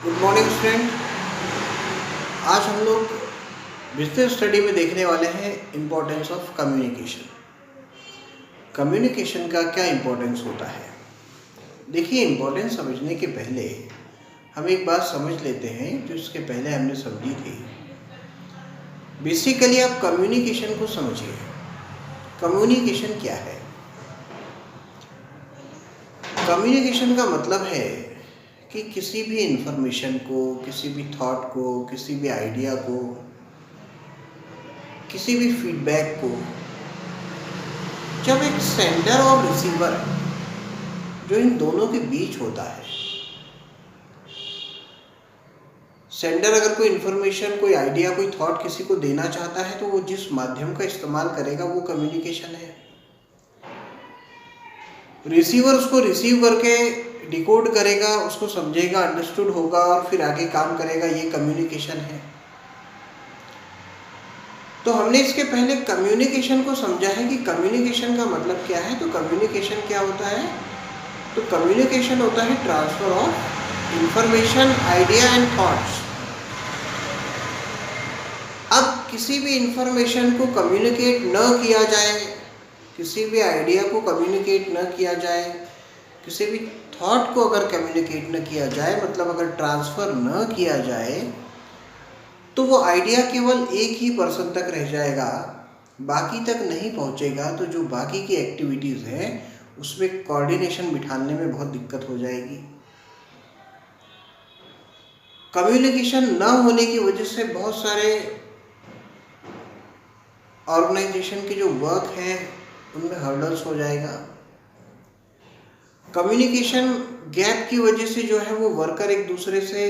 Good morning student. आज हम लोग बिजनेस स्टडी में देखने वाले हैं इम्पोर्टेंस ऑफ कम्युनिकेशन। कम्युनिकेशन का क्या इम्पोर्टेंस होता है। देखिए, इम्पोर्टेंस समझने के पहले हम एक बात समझ लेते हैं जो इसके पहले हमने समझी थी। बेसिकली आप कम्युनिकेशन को समझिए। कम्युनिकेशन क्या है? कम्युनिकेशन का मतलब है कि किसी भी इंफॉर्मेशन को, किसी भी थॉट को, किसी भी आइडिया को, किसी भी फीडबैक को जब एक सेंडर और रिसीवर जो इन दोनों के बीच होता है, सेंडर अगर कोई इन्फॉर्मेशन, कोई आइडिया, कोई थॉट किसी को देना चाहता है तो वो जिस माध्यम का इस्तेमाल करेगा वो कम्युनिकेशन है। रिसीवर उसको रिसीव करके डिकोड करेगा, उसको समझेगा, अंडरस्टूड होगा और फिर आगे काम करेगा, ये कम्युनिकेशन है। तो हमने इसके पहले कम्युनिकेशन को समझा है कि कम्युनिकेशन का मतलब क्या है। तो कम्युनिकेशन क्या होता है? तो कम्युनिकेशन होता है transfer of information, idea and thoughts. अब किसी भी इंफॉर्मेशन को कम्युनिकेट न किया जाए, किसी भी आइडिया को कम्युनिकेट न किया जाए, किसी भी थॉट को अगर कम्युनिकेट न किया जाए, मतलब अगर ट्रांसफ़र न किया जाए, तो वो आइडिया केवल एक ही पर्सन तक रह जाएगा, बाकी तक नहीं पहुंचेगा। तो जो बाकी की एक्टिविटीज़ हैं उसमें कोऑर्डिनेशन बिठाने में बहुत दिक्कत हो जाएगी। कम्युनिकेशन न होने की वजह से बहुत सारे ऑर्गेनाइजेशन के जो वर्क है उनमें हर्डल्स हो जाएगा। कम्युनिकेशन गैप की वजह से जो है वो वर्कर एक दूसरे से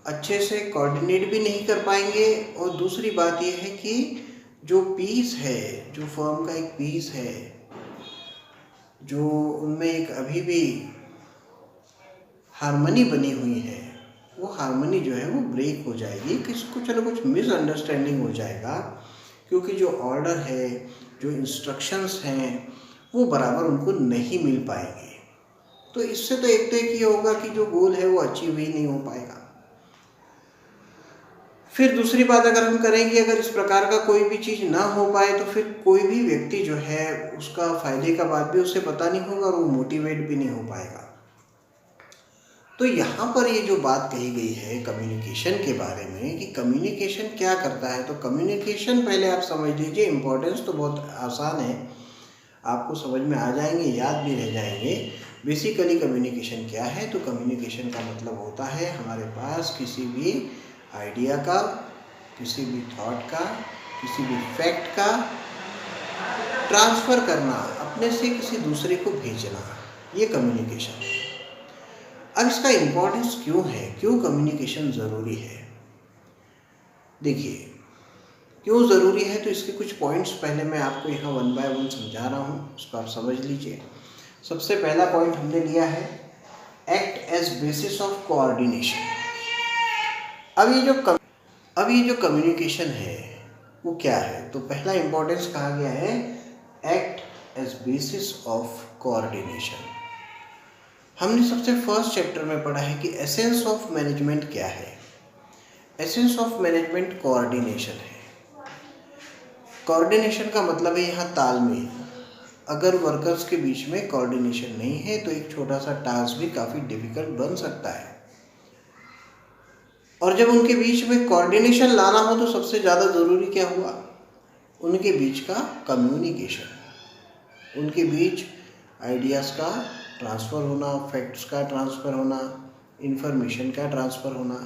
अच्छे से कोऑर्डिनेट भी नहीं कर पाएंगे। और दूसरी बात यह है कि जो पीस है, जो फर्म का एक पीस है, जो उनमें एक अभी भी हार्मनी बनी हुई है, वो हार्मनी जो है वो ब्रेक हो जाएगी। कुछ न कुछ मिसअंडरस्टैंडिंग हो जाएगा, क्योंकि जो ऑर्डर है, जो इंस्ट्रक्शंस हैं, वो बराबर उनको नहीं मिल पाएंगे। तो इससे तो एक ये होगा कि जो गोल है वो अचीव ही नहीं हो पाएगा। फिर दूसरी बात अगर हम करें कि अगर इस प्रकार का कोई भी चीज़ ना हो पाए तो फिर कोई भी व्यक्ति जो है उसका फ़ायदे का बात भी उसे पता नहीं होगा और वो मोटिवेट भी नहीं हो पाएगा। तो यहाँ पर ये जो बात कही गई है कम्युनिकेशन के बारे में कि कम्युनिकेशन क्या करता है, तो कम्युनिकेशन पहले आप समझ लीजिए। इम्पोर्टेंस तो बहुत आसान है, आपको समझ में आ जाएंगे, याद भी रह जाएंगे। बेसिकली कम्युनिकेशन क्या है? तो कम्युनिकेशन का मतलब होता है हमारे पास किसी भी आइडिया का, किसी भी थॉट का, किसी भी फैक्ट का ट्रांसफ़र करना, अपने से किसी दूसरे को भेजना, ये कम्युनिकेशन है। अब इसका इम्पोर्टेंस क्यों है, क्यों कम्युनिकेशन ज़रूरी है? देखिए, क्यों ज़रूरी है तो इसके कुछ पॉइंट्स पहले मैं आपको यहाँ वन बाय वन समझा रहा हूँ, उसको आप समझ लीजिए। सबसे पहला पॉइंट हमने लिया है act as basis of coordination. अब ये जो कम्युनिकेशन है वो क्या है? तो पहला इम्पोर्टेंस कहा गया है act as basis of coordination. हमने सबसे फर्स्ट चैप्टर में पढ़ा है कि एसेंस ऑफ मैनेजमेंट क्या है। एसेंस ऑफ मैनेजमेंट कोऑर्डिनेशन है। कोऑर्डिनेशन का मतलब है यहाँ तालमेल। अगर वर्कर्स के बीच में कोऑर्डिनेशन नहीं है तो एक छोटा सा टास्क भी काफ़ी डिफिकल्ट बन सकता है। और जब उनके बीच में कोऑर्डिनेशन लाना हो तो सबसे ज़्यादा ज़रूरी क्या हुआ? उनके बीच का कम्युनिकेशन, उनके बीच आइडियाज़ का ट्रांसफ़र होना, फैक्ट्स का ट्रांसफ़र होना, इन्फॉर्मेशन का ट्रांसफ़र होना,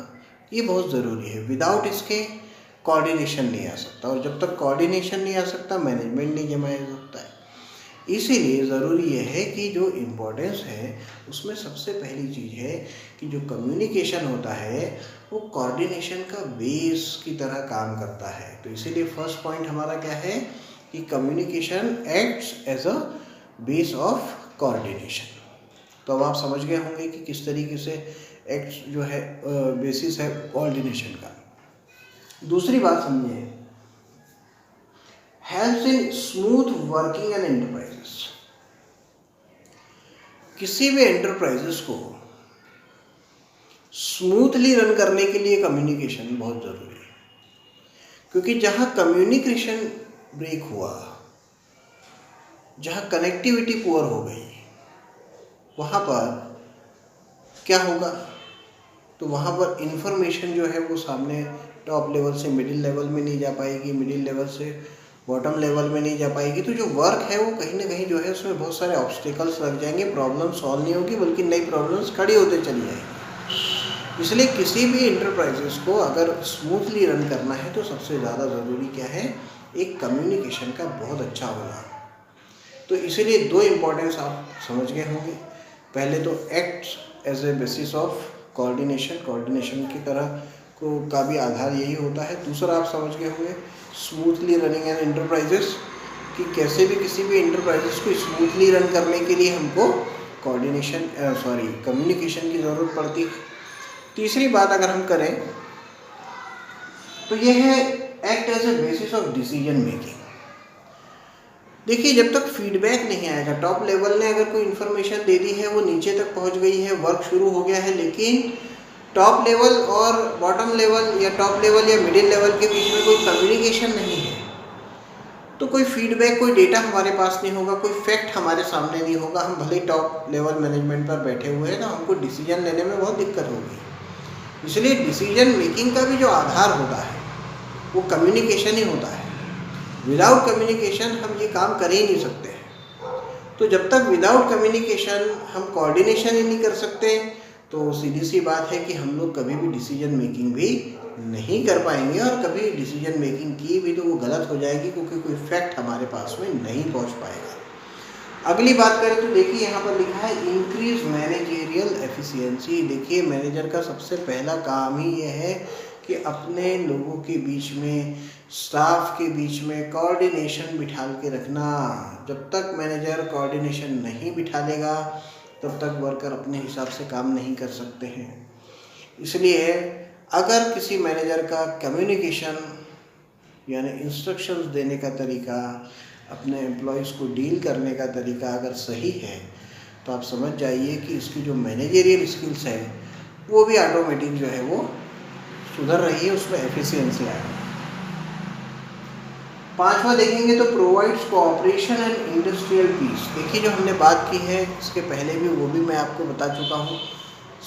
ये बहुत ज़रूरी है। विदाउट इसके कोऑर्डिनेशन नहीं आ सकता, और जब तक कोऑर्डिनेशन नहीं आ सकता मैनेजमेंट नहीं जमाया जा सकता है। इसीलिए ज़रूरी यह है कि जो इम्पोर्टेंस है उसमें सबसे पहली चीज़ है कि जो कम्युनिकेशन होता है वो कोऑर्डिनेशन का बेस की तरह काम करता है। तो इसीलिए फर्स्ट पॉइंट हमारा क्या है कि communication acts as a base of coordination. तो अब आप समझ गए होंगे कि किस तरीके से एक्ट्स जो है बेसिस है कोऑर्डिनेशन का। दूसरी बात समझिए, helps in smooth working and enterprises. किसी भी एंटरप्राइजेस को स्मूथली रन करने के लिए कम्युनिकेशन बहुत ज़रूरी है, क्योंकि जहाँ कम्युनिकेशन ब्रेक हुआ, जहाँ कनेक्टिविटी पुअर हो गई, वहाँ पर क्या होगा, तो वहाँ पर इंफॉर्मेशन जो है वो सामने टॉप लेवल से मिडिल लेवल में नहीं जा पाएगी, मिडिल लेवल से बॉटम लेवल में नहीं जा पाएगी। तो जो वर्क है वो कहीं ना कहीं जो है उसमें बहुत सारे ऑब्स्टिकल्स लग जाएंगे, प्रॉब्लम सॉल्व नहीं होगी बल्कि नई प्रॉब्लम्स खड़ी होते चली जाएंगी। इसलिए किसी भी इंटरप्राइजेस को अगर स्मूथली रन करना है तो सबसे ज़्यादा ज़रूरी क्या है, एक कम्युनिकेशन का बहुत अच्छा होना। तो इसीलिए दो इम्पोर्टेंस आप समझ गए होंगे। पहले तो act as a basis of coordination की तरह को का भी आधार यही होता है। दूसरा आप समझ गए होंगे स्मूथली रनिंग एन इंटरप्राइजेस, कि कैसे भी किसी भी इंटरप्राइजेस को स्मूथली रन करने के लिए हमको कम्युनिकेशन की ज़रूरत पड़ती है। तीसरी बात अगर हम करें तो यह है act as a basis of decision making. देखिए, जब तक फीडबैक नहीं आएगा, टॉप लेवल ने अगर कोई इन्फॉर्मेशन दे दी है, वो नीचे तक पहुंच गई है, वर्क शुरू हो गया है, लेकिन टॉप लेवल और बॉटम लेवल या टॉप लेवल या मिडिल लेवल के बीच में कोई कम्युनिकेशन नहीं है, तो कोई फीडबैक, कोई डेटा हमारे पास नहीं होगा, कोई फैक्ट हमारे सामने नहीं होगा। हम भले ही टॉप लेवल मैनेजमेंट पर बैठे हुए हैं तो हमको डिसीजन लेने में बहुत दिक्कत होगी। इसलिए डिसीजन मेकिंग का भी जो आधार होता है वो कम्युनिकेशन ही होता है। विदाउट कम्युनिकेशन हम ये काम कर ही नहीं सकते। तो जब तक विदाउट कम्युनिकेशन हम कोऑर्डिनेशन ही नहीं कर सकते, तो सीधी सी बात है कि हम लोग कभी भी डिसीजन मेकिंग भी नहीं कर पाएंगे, और कभी डिसीजन मेकिंग की भी तो वो गलत हो जाएगी, क्योंकि कोई फैक्ट हमारे पास में नहीं पहुंच पाएगा। अगली बात करें तो देखिए यहाँ पर लिखा है इंक्रीज मैनेजेरियल एफिशिएंसी। देखिए, मैनेजर का सबसे पहला काम ही ये है कि अपने लोगों के बीच में, स्टाफ के बीच में कोऑर्डिनेशन बिठा के रखना। जब तक मैनेजर कोऑर्डिनेशन नहीं बिठा लेगा तब तक वर्कर अपने हिसाब से काम नहीं कर सकते हैं। इसलिए अगर किसी मैनेजर का कम्युनिकेशन यानी इंस्ट्रक्शंस देने का तरीका, अपने एम्प्लॉयज़ को डील करने का तरीका अगर सही है, तो आप समझ जाइए कि इसकी जो मैनेजरियल स्किल्स है वो भी ऑटोमेटिक जो है वो सुधर रही है, उसमें एफिशिएंसी आ रही है। पांचवा देखेंगे तो provides cooperation and industrial peace. देखिए, जो हमने बात की है इसके पहले भी, वो भी मैं आपको बता चुका हूँ।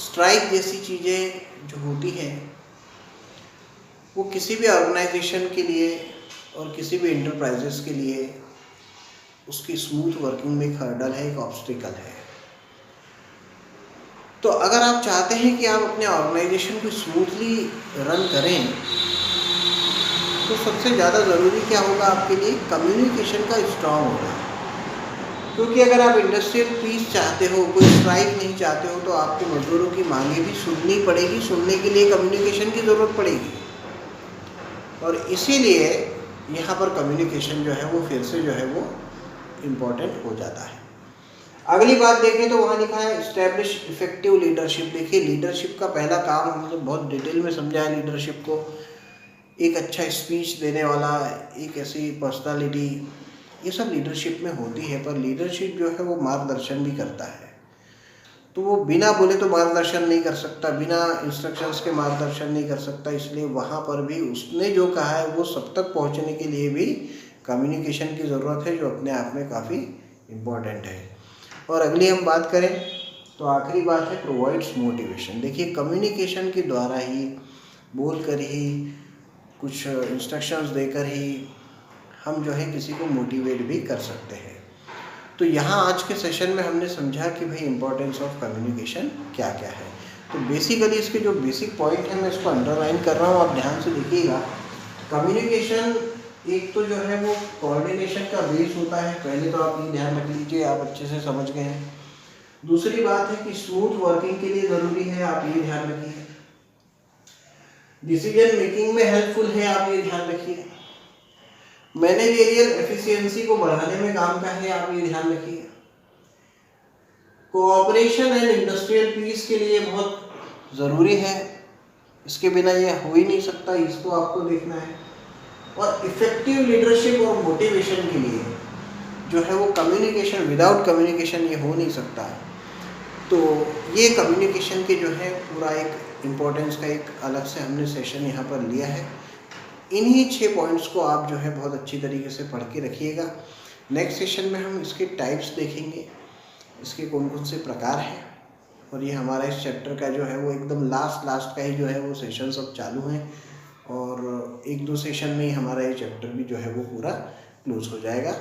स्ट्राइक जैसी चीज़ें जो होती हैं वो किसी भी ऑर्गेनाइजेशन के लिए और किसी भी इंटरप्राइजेस के लिए उसकी स्मूथ वर्किंग में एक हर्डल है, एक ऑब्स्टिकल है। तो अगर आप चाहते हैं कि आप अपने ऑर्गेनाइजेशन को स्मूथली रन करें, तो सबसे ज़्यादा ज़रूरी क्या होगा आपके लिए, कम्युनिकेशन का स्ट्रांग होना। क्योंकि अगर आप इंडस्ट्रियल पीस चाहते हो, कोई स्ट्राइक नहीं चाहते हो, तो आपको मजदूरों की मांगे भी सुननी पड़ेगी। सुनने के लिए कम्युनिकेशन की ज़रूरत पड़ेगी, और इसीलिए यहाँ पर कम्युनिकेशन जो है वो फिर से जो है वो इम्पोर्टेंट हो जाता है। अगली बात देखें तो वहाँ लिखा है इस्टेब्लिश इफेक्टिव लीडरशिप। देखिए, लीडरशिप का पहला काम हम लोग बहुत डिटेल में समझा है। लीडरशिप को एक अच्छा स्पीच देने वाला, एक ऐसी पर्सनालिटी, ये सब लीडरशिप में होती है। पर लीडरशिप जो है वो मार्गदर्शन भी करता है, तो वो बिना बोले तो मार्गदर्शन नहीं कर सकता, बिना इंस्ट्रक्शंस के मार्गदर्शन नहीं कर सकता। इसलिए वहाँ पर भी उसने जो कहा है वो सब तक पहुँचने के लिए भी कम्युनिकेशन की ज़रूरत है, जो अपने आप में काफ़ी इम्पॉर्टेंट है। और अगली हम बात करें तो आखिरी बात है प्रोवाइड्स मोटिवेशन। देखिए, कम्युनिकेशन के द्वारा ही, बोल कर ही, कुछ इंस्ट्रक्शंस देकर ही हम जो है किसी को मोटिवेट भी कर सकते हैं। तो यहाँ आज के सेशन में हमने समझा कि भाई इम्पोर्टेंस ऑफ कम्युनिकेशन क्या क्या है। तो बेसिकली इसके जो बेसिक पॉइंट है मैं इसको अंडरलाइन कर रहा हूँ, आप ध्यान से देखिएगा। कम्युनिकेशन एक तो जो है वो कोऑर्डिनेशन का बेस होता है, पहले तो आप ये ध्यान रख लीजिए, आप अच्छे से समझ गए हैं। दूसरी बात है कि स्मूथ वर्किंग के लिए ज़रूरी है, आप ये ध्यान रखिए। डिसीजन मेकिंग में हेल्पफुल है, आप ये ध्यान रखिए। मैनेजरियल एफिशिएंसी को बढ़ाने में काम का है, आप ये ध्यान रखिए। कोऑपरेशन एंड इंडस्ट्रियल पीस के लिए बहुत ज़रूरी है, इसके बिना ये हो ही नहीं सकता, इसको आपको देखना है। और इफेक्टिव लीडरशिप और मोटिवेशन के लिए जो है वो कम्युनिकेशन, विदाउट कम्युनिकेशन ये हो नहीं सकता। तो ये कम्युनिकेशन के जो है पूरा एक इम्पोर्टेंस का एक अलग से हमने सेशन यहाँ पर लिया है। इन्हीं 6 पॉइंट्स को आप जो है बहुत अच्छी तरीके से पढ़ के रखिएगा। नेक्स्ट सेशन में हम इसके टाइप्स देखेंगे, इसके कौन कौन से प्रकार हैं, और ये हमारा इस चैप्टर का जो है वो एकदम लास्ट का ही जो है वो सेशन सब चालू हैं, और 1-2 सेशन में ही हमारा ये चैप्टर भी जो है वो पूरा क्लोज हो जाएगा।